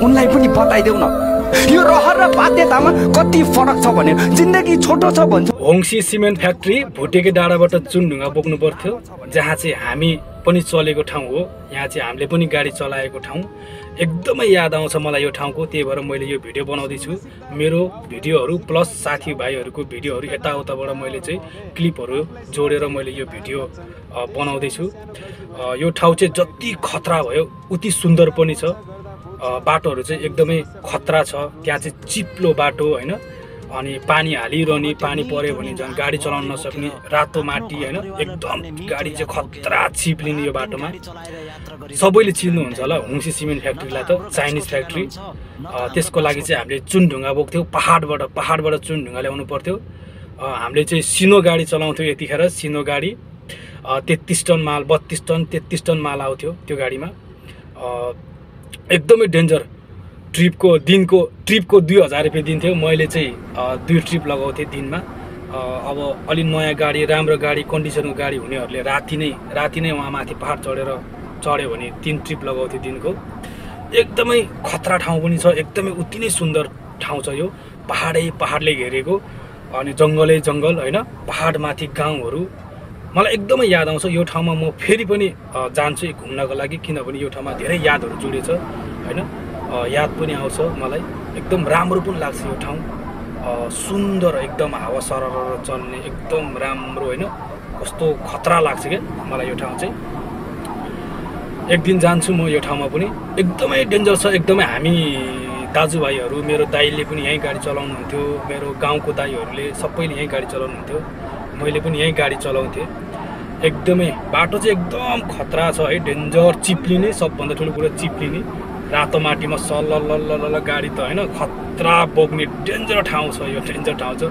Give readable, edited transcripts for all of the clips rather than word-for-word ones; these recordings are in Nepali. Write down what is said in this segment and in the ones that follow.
उनलाई पनि बताइदेऊ न यो रहर र बाध्यतामा कति फरक छ भने जिन्दगी छोटो छ भन्छ। होङसी सिमेन्ट फ्याक्ट्री भुटेके डाँडाबाट चुनढुङ्गा बोक्नु पर्थ्यो, जहाँ चाहिँ हामी पनि चलेको ठाउँ हो। यहाँ चाहिँ हामीले पनि गाडी चलाएको ठाउँ एकदमै याद आउँछ मलाई यो ठाउँको। त्यही भएर मैले यो भिडियो बनाउँदैछु। मेरो भिडियोहरू प्लस साथीभाइहरूको भिडियोहरू यताउताबाट मैले चाहिँ क्लिपहरू जोडेर मैले यो भिडियो बनाउँदैछु। यो ठाउँ चाहिँ जति खतरा भयो उति सुन्दर पनि छ। बाटोहरू चाहिँ एकदमै खतरा छ। त्यहाँ चाहिँ चिप्लो बाटो होइन, अनि पानी हालिरहने, पानी पर्यो भने झन् गाडी चलाउन नसक्ने रातो माटी होइन, एकदम गाडी चाहिँ खतरा चिप्लिने यो बाटोमा। सबैले चिन्नुहुन्छ होला होङसी सिमेन्ट फ्याक्ट्रीलाई त, चाइनिज फ्याक्ट्री। त्यसको लागि चाहिँ हामीले चुनढुङ्गा बोक्थ्यौँ, पहाडबाट चुनढुङ्गा ल्याउनु पर्थ्यो। हामीले चाहिँ सिनो गाडी चलाउँथ्यौँ यतिखेर, सिनो गाडी 33 टन माल 32 टन 33 टन माल आउँथ्यो त्यो गाडीमा। एकदमै डेन्जर। ट्रिपको 2000 रुपियाँ दिन्थ्यो। मैले चाहिँ 2 ट्रिप लगाउँथेँ दिनमा। अब अलि नयाँ गाडी, राम्रो गाडी, कन्डिसनको गाडी हुनेहरूले राति नै वहाँ माथि पहाड चढ्यो भने 3 ट्रिप लगाउँथ्यो दिनको। एकदमै खतरा ठाउँ पनि छ, एकदमै उति नै सुन्दर ठाउँ छ यो। पहाडले घेरेको, अनि जङ्गल होइन, पहाडमाथि गाउँहरू। मलाई एकदमै याद आउँछ यो ठाउँमा। म फेरि पनि जान्छु घुम्नको लागि, किनभने यो ठाउँमा धेरै यादहरू जोडिएछ होइन। याद पनि आउँछ मलाई, एकदम राम्रो पनि लाग्छ यो ठाउँ। सुन्दर एकदम, हावा सरर चल्ने एकदम राम्रो होइन। कस्तो खतरा लाग्छ क्या मलाई यो ठाउँ चाहिँ। एक दिन जान्छु म यो ठाउँमा पनि। एकदमै डेन्जर छ एकदमै। हामी दाजुभाइहरू, मेरो दाइले पनि यहीँ गाडी चलाउनुहुन्थ्यो, मेरो गाउँको दाइहरूले सबैले यहीँ गाडी चलाउनुहुन्थ्यो, मैले पनि यहीँ गाडी चलाउँथेँ। एकदमै बाटो चाहिँ एकदम खतरा छ है, डेन्जर, चिप्लिने, सबभन्दा ठुलो कुरा चिप्लिने। रातो माटीमा सल्ल गाडी त होइन, खतरा बोक्ने डेन्जर ठाउँ छ यो, डेन्जर ठाउँ छ।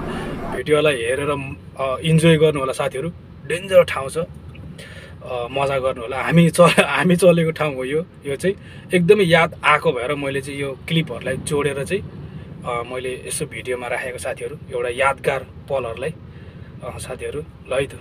भिडियोलाई हेरेर इन्जोय गर्नु होला साथीहरू, डेन्जर ठाउँ छ, मजा गर्नु होला। हामी चलेको ठाउँ हो यो चाहिँ। एकदमै याद आएको भएर मैले चाहिँ यो क्लिपहरूलाई जोडेर चाहिँ मैले यसो भिडियोमा राखेको साथीहरू, एउटा यादगार पलहरूलाई साथीहरू। ल है त।